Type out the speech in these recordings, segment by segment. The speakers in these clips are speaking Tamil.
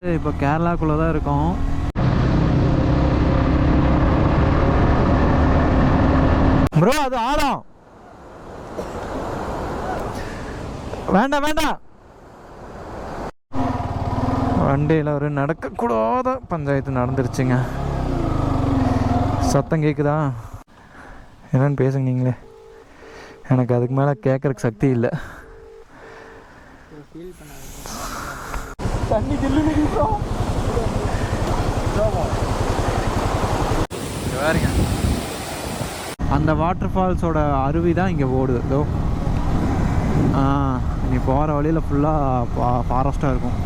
இப்போ கேரளாக்குள்ளே தான் இருக்கோம். ப்ரோ அது ஆழம். வேண்டாம் வேண்டாம். வண்டியில் ஒரு நடக்கக்கூடாத பஞ்சாயத்து நடந்துருச்சுங்க. சத்தம் கேட்குதா? என்னன்னு பேசுங்க நீங்களே. எனக்கு அதுக்கு மேலே கேட்குறக்கு சக்தி இல்லை. தண்ணி வேறுங்க. அந்த வாட்டர் ஃபால்ஸோட அருவி தான் இங்கே ஓடுது. இதோ நீ போகிற வழியில் ஃபுல்லாக ஃபாரஸ்ட்டாக இருக்கும்.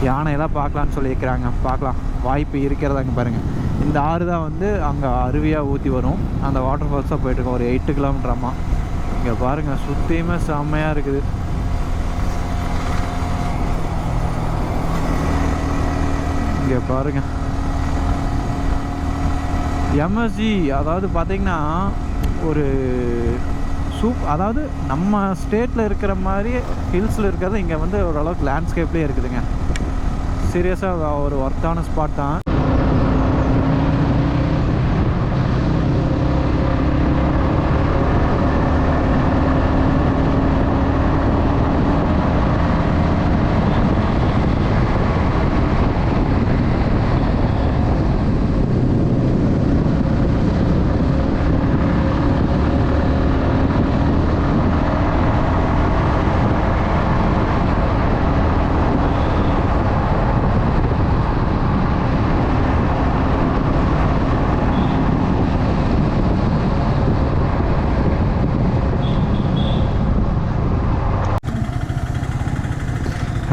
யானையெல்லாம் பார்க்கலான்னு சொல்லியிருக்கிறாங்க. பார்க்கலாம், வாய்ப்பு இருக்கிறதா. அங்கே பாருங்கள், இந்த ஆறு தான் வந்து அங்கே அருவியாக ஊற்றி வரும். அந்த வாட்டர் ஃபால்ஸாக போயிட்டுருக்கோம். ஒரு 8 கிலோமீட்டராமா. இங்கே பாருங்கள், சுற்றியுமே செம்மையாக இருக்குது. இங்கே பாருங்கள், எம்எஸ்ஜி. அதாவது பார்த்திங்கன்னா ஒரு அதாவது நம்ம ஸ்டேட்டில் இருக்கிற மாதிரி ஹில்ஸில் இருக்கிறது இங்கே வந்து ஓரளவுக்கு லேண்ட்ஸ்கேப்லேயே இருக்குதுங்க. சீரியஸாக ஒரு ஒர்த்தான ஸ்பாட் தான்.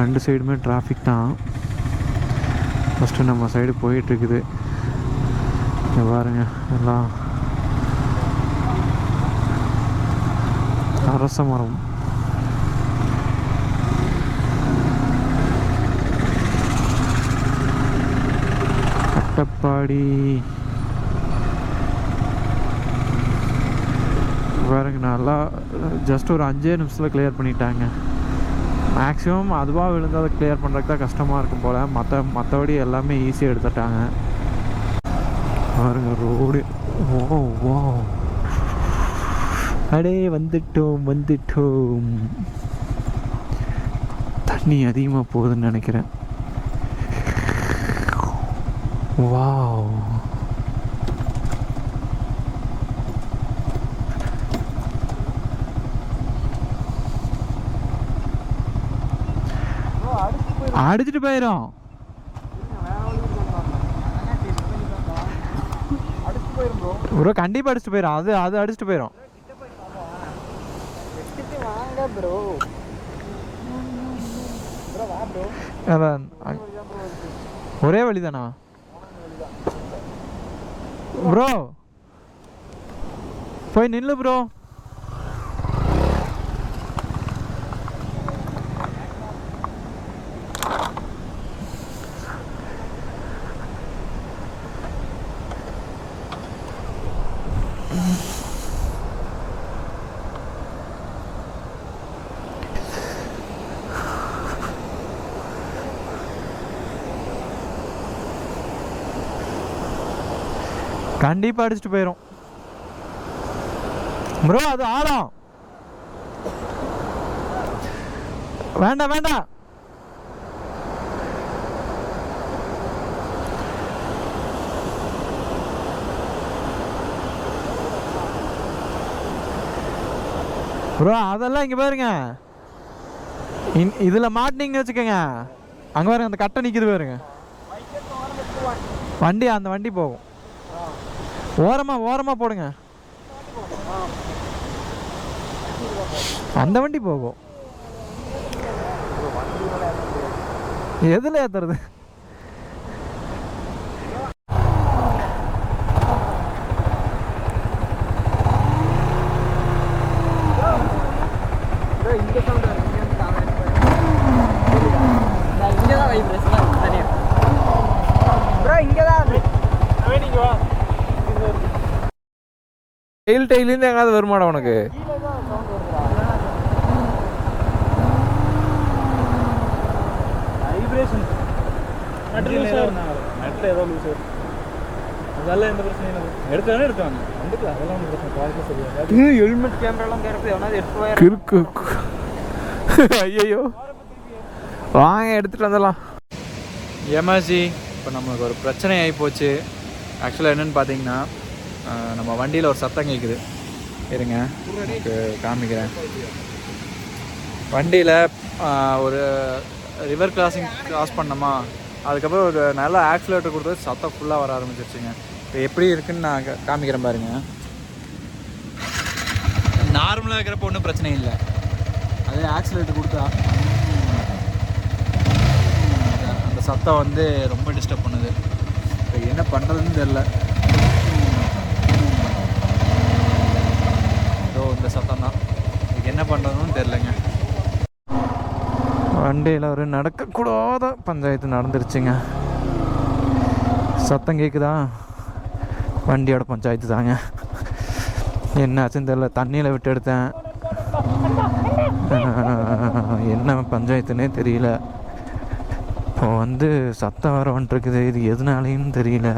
ரெண்டு சைடுமே டிராஃபிக் தான். ஃபஸ்ட்டு நம்ம சைடு போயிட்டுருக்குது. இங்கே பாருங்க, எல்லாம் அரச மரம். அட்டப்பாடி பாருங்க, நல்லா ஜஸ்ட் ஒரு 5 நிமிஷத்தில் கிளியர் பண்ணிட்டாங்க. மேக்ஸிமம் அதுவாக விழுந்து அதை கிளியர் பண்ணுறதுக்கு தான் கஷ்டமாக இருக்கும் போல். மற்றபடி எல்லாமே ஈஸியாக எடுத்துட்டாங்க. பாருங்க ரோடு. ஓ வா, அடே வந்துட்டோம். தண்ணி அதிகமாக போகுதுன்னு நினைக்கிறேன். வாவ், அடிச்சுட்டு போயிடும். ப்ரோ கண்டிப்பாக அடிச்சுட்டு போயிடும். அது அடிச்சுட்டு போயிடும். அதான் ஒரே வழி தானா ப்ரோ? போய் நில்லு ப்ரோ. கண்டிப்பாக அடிச்சுட்டு போயிடும் ப்ரோ. அது ஆழம். வேண்டாம் வேண்டாம். ப்ரோ அதெல்லாம் இங்கே பாருங்க, இதில் மாட்டினீங்கன்னு வச்சுக்கோங்க. அங்கே பாருங்க, அந்த கட்டை நிற்கிது பாருங்க. வண்டி, அந்த வண்டி போகும். ஓரமாக போடுங்க, அந்த வண்டி போகும். எதில் ஏற்றுறது? டெய்லிருந்து எங்காவது வருமாடா உனக்கு? நட்டில் ஏதோ லூஸ் அதெல்லாம் எந்த பிரச்சனையும் இல்லை. எடுக்கவே எடுக்காங்க வந்துக்கலாம், அதெல்லாம் ஒன்றும் பிரச்சனை குவாலிட்டி சரியாக. ஹெல்மெட் கேமராலாம் கேட்கறது எவனா எடுத்து இருக்கு. ஐயோ வாங்க எடுத்துகிட்டு வந்துடலாம். எமர்ஜி இப்போ நம்மளுக்கு ஒரு பிரச்சனை ஆகிப்போச்சு. ஆக்சுவலாக என்னென்னு பார்த்தீங்கன்னா, நம்ம வண்டியில் ஒரு சத்தம் கேட்குது. இருங்க உங்களுக்கு காமிக்கிறேன். வண்டியில் ஒரு ரிவர் கிராஸ் பண்ணோமா, அதுக்கப்புறம் ஒரு நல்ல ஆக்சிலேட்டர் கொடுத்தது சத்தம் ஃபுல்லாக வர ஆரம்பிச்சிருச்சுங்க. இப்போ எப்படி இருக்குன்னு நான் காமிக்கிறேன் பாருங்கள். நார்மலாக இருக்கிறப்ப ஒன்றும் பிரச்சனை இல்லை, அதே ஆக்சிலேட்டர் கொடுத்தா அந்த சத்தம் வந்து ரொம்ப டிஸ்டர்ப் பண்ணுது. இப்போ என்ன பண்ணுறதுன்னு தெரில. ஏதோ இந்த சத்தம் தான், இதுக்கு என்ன பண்ணுறதுன்னு தெரிலங்க. வண்டியில் ஒரு நடக்கக்கூடாத பஞ்சாயத்து நடந்துருச்சுங்க. சத்தம் கேட்குதா, வண்டியோட பஞ்சாயத்து தாங்க. என்னாச்சுன்னு தெரில, தண்ணியில் விட்டு எடுத்தேன், என்ன பஞ்சாயத்துன்னே தெரியல. இப்போ வந்து சத்தம் வர வந்துட்டுருக்குது, இது எதுனாலேயும் தெரியல.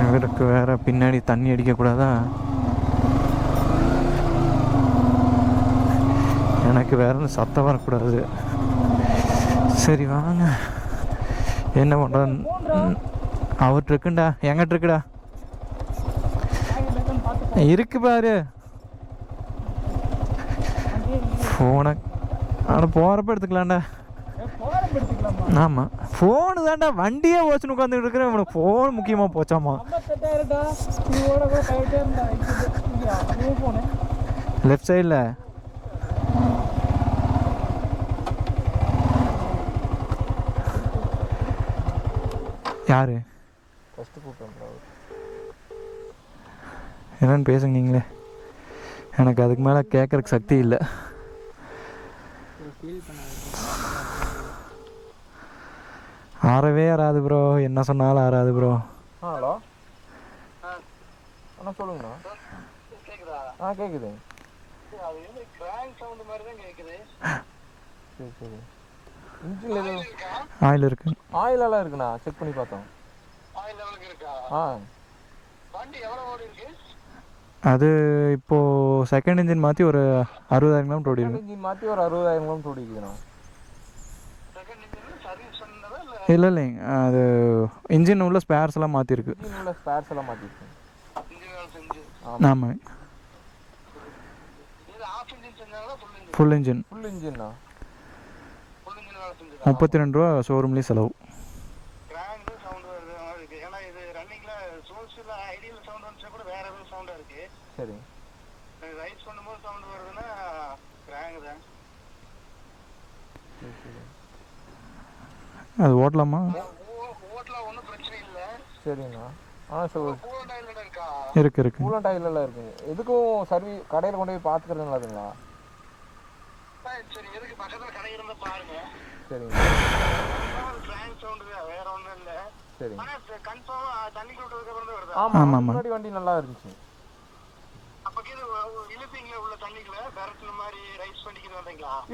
இவருக்கு வேற பின்னாடி தண்ணி அடிக்கக்கூடாதா, எனக்கு வேற சத்தம் வரக்கூடாது. சரி வாங்க, என்ன பண்ணுறது. அவர்கிட்ட இருக்குண்டா, எங்கிட்ட இருக்குடா, இருக்கு பாரு ஃபோனை. ஆனால் போகிறப்ப எடுத்துக்கலாம்டா. ஆமாம், ஃபோனு தான்டா, வண்டியே ஓச்சுன்னு உட்காந்துட்டு இருக்கிறேன். இவனுக்கு ஃபோன் முக்கியமாக போச்சாமா. லெஃப்ட் சைடில் யாரு என்னன்னு பேசுங்க நீங்களே, எனக்கு அதுக்கு மேலே கேட்குறக்கு சக்தி இல்லை. ஆறவே ஆறாது ப்ரோ, என்ன சொன்னாலும் ஆறாது ப்ரோ. ஹலோ அண்ணா சொல்லுங்கண்ணா. கேட்குது. சரி சரி. இன்ஜினில் எதுவும் ஆயில் இருக்கு, ஆயிலெல்லாம் இருக்குண்ணா, செக் பண்ணி பார்த்தோம். அது இப்போது செகண்ட் இன்ஜின் மாற்றி ஒரு 60,000 கிலோமீட்டர் ஓடி இருக்கு. இன்ஜின் மாற்றி ஒரு 60,000 கிலோமீட்டர் ஓடிக்குதுண்ணா. இல்லை இல்லைங்க, அது இன்ஜின் உள்ள ஸ்பேர்ஸ் எல்லாம் மாற்றிருக்கு. இன்ஜின் உள்ள ஸ்பேர்ஸ் எல்லாம் மாற்றிருக்கு. ஆமாம், ஃபுல் இன்ஜின். ஃபுல் இன்ஜின்னா 32 ரூபா ஷோரூம்லேயே செலவு. சரி. அது ஓட்டலாமா? சரிங்கண்ணா. சார் இருக்கு இருக்கு, கூலண்ட் ஆயிலெல்லாம் இருக்குங்க. எதுக்கும் சர்வீஸ் கடையில் கொண்டு போய் பார்த்துக்கிறது நல்லதுங்களா? சரிங்க சரி. ஆமாம் முன்னாடி வண்டி நல்லா இருந்துச்சு.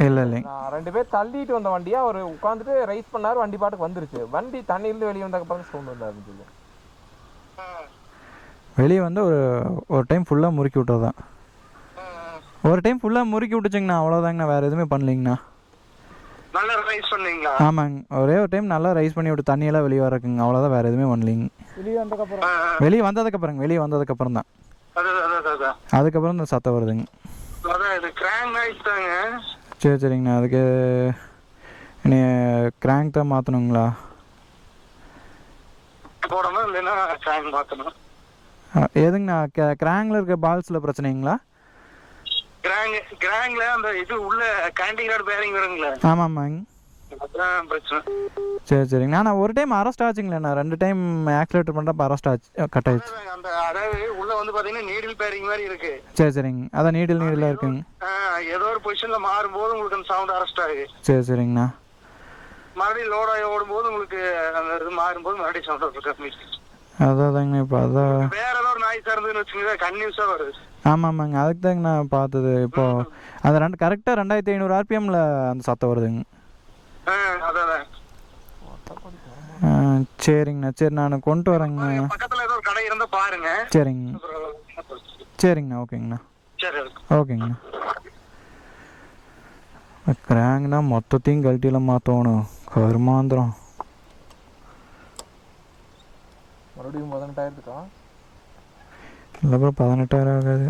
இல்லை இல்லை, நான் 2 பேர் தள்ளிட்டு வந்த வண்டியை அவர் உட்காந்துட்டு ரைஸ் பண்ணார், வண்டி பாட்டுக்கு வந்துருச்சு. வண்டி தண்ணியிலேருந்து வெளியே வந்ததுக்கப்புறம் சவுண்ட் வந்தாருன்னு சொல்லி வெளியே வந்து ஒரு டைம் ஃபுல்லாக முறுக்கி விட்டது தான். ஒரு டைம் ஃபுல்லாக முறுக்கி விட்டுச்சிங்கண்ணா, அவ்வளோதாங்கண்ணா, வேறு எதுவுமே பண்ணலிங்கண்ணா. ஆமாங்க, ஒரே ஒரு டைம் நல்லா ரைஸ் பண்ணி விட்டு தண்ணியெல்லாம் வெளியே வரக்குங்க, அவ்வளோதான், வேறு எதுவுமே பண்ணலிங்க. வெளியே வந்ததுக்கப்புறம் தான் அதுக்கப்புறம் இந்த சத்தம் வருதுங்க. சரி சரிங்கண்ணா, அதுக்கு நீ கிராங்க் தான் மாற்றணுங்களா? எதுங்கண்ணா, கிராங்கில் இருக்க பால்ஸில் பிரச்சனைங்களா? ஆமாம்மாங்க, சரி சரிங்கண்ணா. நான் ஒரு டைம் அரெஸ்ட் ஆச்சுங்களேண்ணா, 2 டைம் ஆக்சிலேட்டர் பண்ணுறப்ப அரெஸ்ட் ஆச்சு, கட் ஆயிடுச்சு. சரி சரிங்க, அதான் நீடிலாக இருக்குங்க. ஏதோ ஒரு பொசிஷன்ல மாறும்போது உங்களுக்கு அந்த சவுண்ட் அரெஸ்ட் ஆகுது. சரி சரிங்கண்ணா. மறுபடியும் லோட் ஆகி ஓடும்போது உங்களுக்கு அந்த இது மாறும்போது மறுபடியும் சவுண்ட் இருக்கு. அதாதாங்கண்ணா இப்போ அதான். வேற ஏதோ ஒரு நாய் சார்ந்ததுன்னு வச்சுக்கோங்க கன்யூஸா வருது. ஆமாம்மாங்க, அதுக்கு தாங்க நான் பார்த்தது. இப்போ அந்த கரெக்டாக 2500 RPMல அந்த சத்தம் வருதுங்க. அதான். சரிங்கண்ணா, சரி நான் கொண்டு வரேங்க. பக்கத்துல ஏதோ ஒரு கடை இருந்தா பாருங்க. சரிங்க சரிங்கண்ணா, ஓகேங்கண்ணா. சரி ஓகேங்கண்ணா. கிராங்க்னா மொத்தத்தையும் கழட்டியில் மாற்றணும், கருமாந்திரம். மறுபடியும் 18,000 இல்லை ப்ரோ, 18,000 ஆகாது.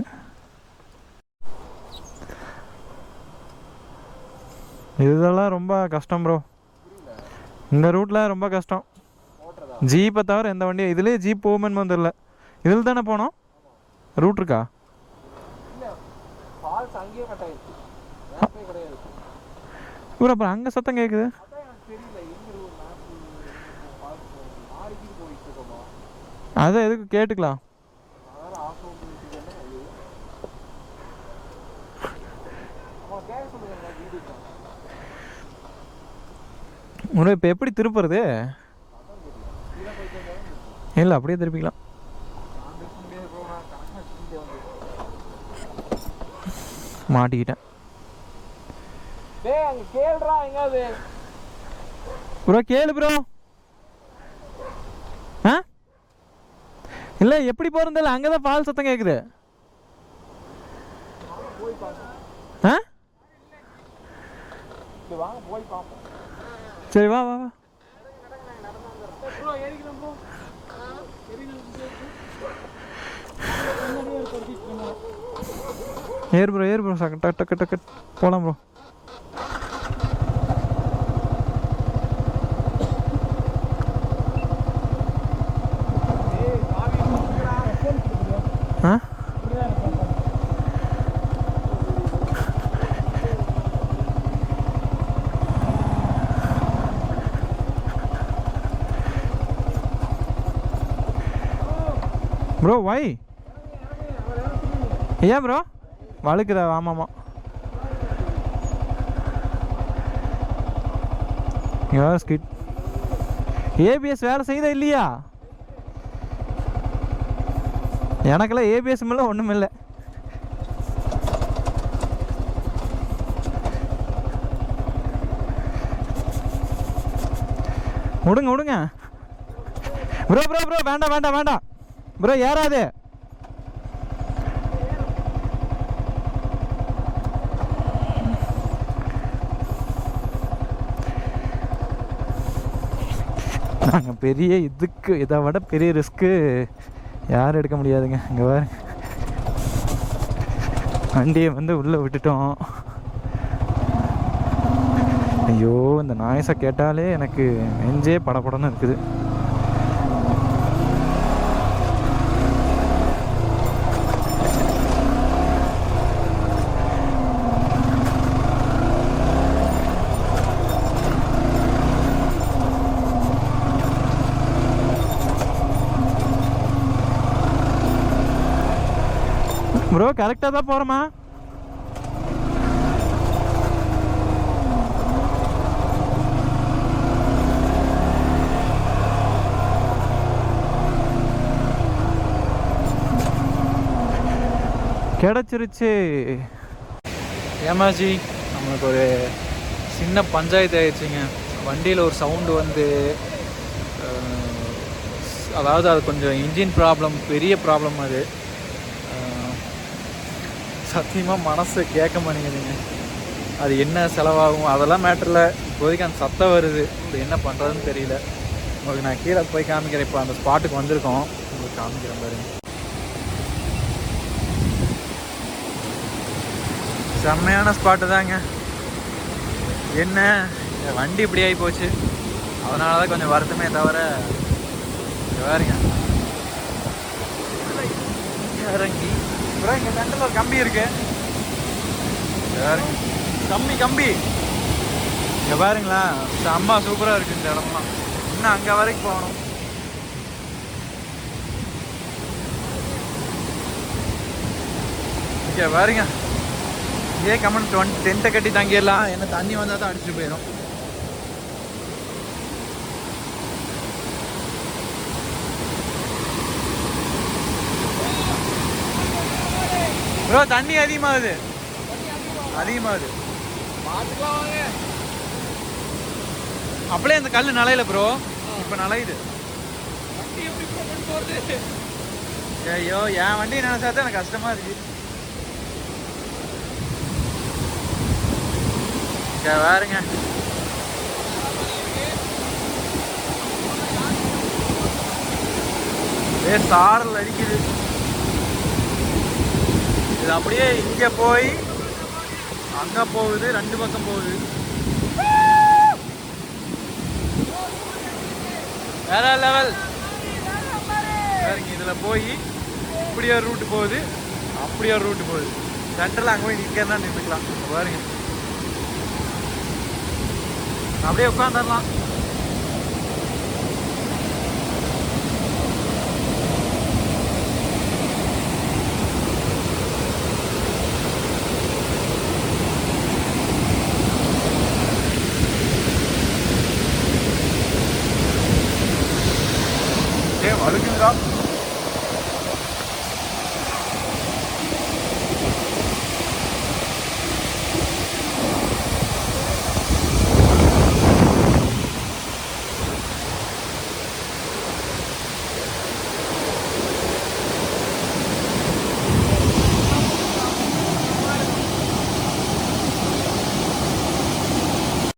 இதெல்லாம் ரொம்ப கஷ்டம் ப்ரோ, இந்த ரூட்டில் ரொம்ப கஷ்டம். ஜீப்பை தவிர எந்த வண்டியும் இதுலேயே ஜீப் போகுமென்னு வந்துடல. இதில் தானே போனோம், ரூட் இருக்கா? ப்ரோ அப்புறம் அங்கே சத்தம் கேட்குது. அதான் எதுக்கு கேட்டுக்கலாம். உனக்கு இப்போ எப்படி திருப்புறது? இல்லை அப்படியே திருப்பிக்கலாம். மாட்டிக்கிட்டேன் ப்ரோ. கேளு ப்ரோ. ஆ இல்லை எப்படி போகிறதில்ல, அங்கே தான் பால் சத்தம் கேட்குது. ஆ சரி வா வா வா. ஏறு ப்ரோ, ஏறு ப்ரோ, டக்கு டக்கு டக்கு போகலாம் ப்ரோ. ஆ ப்ரோ வை ஏன் ப்ரோ வழுக்குதா? ஆமாம்மா, ஸ்கிட் ஏபிஎஸ் வேலை செய்யுதா இல்லையா? எனக்கெல்லாம் ஏபிஎஸ் மேலே ஒன்றும் இல்லை. விடுங்க விடுங்க ப்ரோ ப்ரோ ப்ரோ, வேண்டாம் வேண்டாம் வேண்டாம் ப்ரோ, ஏறாது. நாங்கள் பெரிய இதுக்கு இதை விட பெரிய ரிஸ்க்கு யாரும் எடுக்க முடியாதுங்க. இங்கே வேறு வண்டியை வந்து உள்ளே விட்டுட்டோம். ஐயோ, இந்த நாய்ஸை கேட்டாலே எனக்கு நெஞ்சே படப்படன்னு இருக்குது. ப்ரோ கரெக்டாக தான் போகிறோமா? கிடச்சிருச்சு. ஏமாஜி, நம்மளுக்கு ஒரு சின்ன பஞ்சாயத்து ஆயிடுச்சுங்க. வண்டியில் ஒரு சவுண்டு வந்து, அதாவது அது கொஞ்சம் இன்ஜின் ப்ராப்ளம், பெரிய ப்ராப்ளம். அது சத்தியமாக மனசு கேட்க மாட்டேங்குதுங்க. அது என்ன செலவாகும் அதெல்லாம் மேட்டரில், இப்போதைக்கு அந்த சத்தம் வருது. இது என்ன பண்ணுறதுன்னு தெரியல. உங்களுக்கு நான் கீழே போய் காமிக்கிறேன். இப்போ அந்த ஸ்பாட்டுக்கு வந்திருக்கோம், உங்களுக்கு காமிக்கிறேன் பாருங்க. செம்மையான ஸ்பாட்டு தாங்க. என்ன வண்டி இப்படி ஆகி போச்சு, அதனால தான் கொஞ்சம் வருத்தமே தவிர பாருங்க. இறங்கி அப்புறம் இங்கே சென்டரில் ஒரு கம்பி இருக்கு பாருங்க, கம்பி இங்கே பாருங்களா. செம்ம சூப்பராக இருக்குது இந்த இடம்லாம். இன்னும் அங்கே வரைக்கும் போகணும். இங்கே பாருங்க, இதே கமெண்ட் டென்ட்டை கட்டி தங்கிடலாம். என்ன தண்ணி வந்தால் தான் அடிச்சுட்டு போயிடும். ப்ரோ தண்ணி அதிகமாகுது அதிகமாகுது. அப்படியே அந்த கல் நலையில ப்ரோ, இப்ப நலையுது. ஐயோ என் வண்டி நினைச்சா தான் எனக்கு கஷ்டமா இருக்கு. வேறுங்க சாரல் அடிக்குது. இது அப்படியே இங்க போய் அங்க போகுது, ரெண்டு பக்கம் போகுது. வேற லெவல். இதுல போய் இப்படி ஒரு ரூட் போகுது, அப்படி ஒரு ரூட் போகுது. சென்டர்ல அங்க போய் நிக்கிறதா நின்றுக்கலாம். பாருங்க அப்படியே உட்காந்துடலாம். அழுகுதா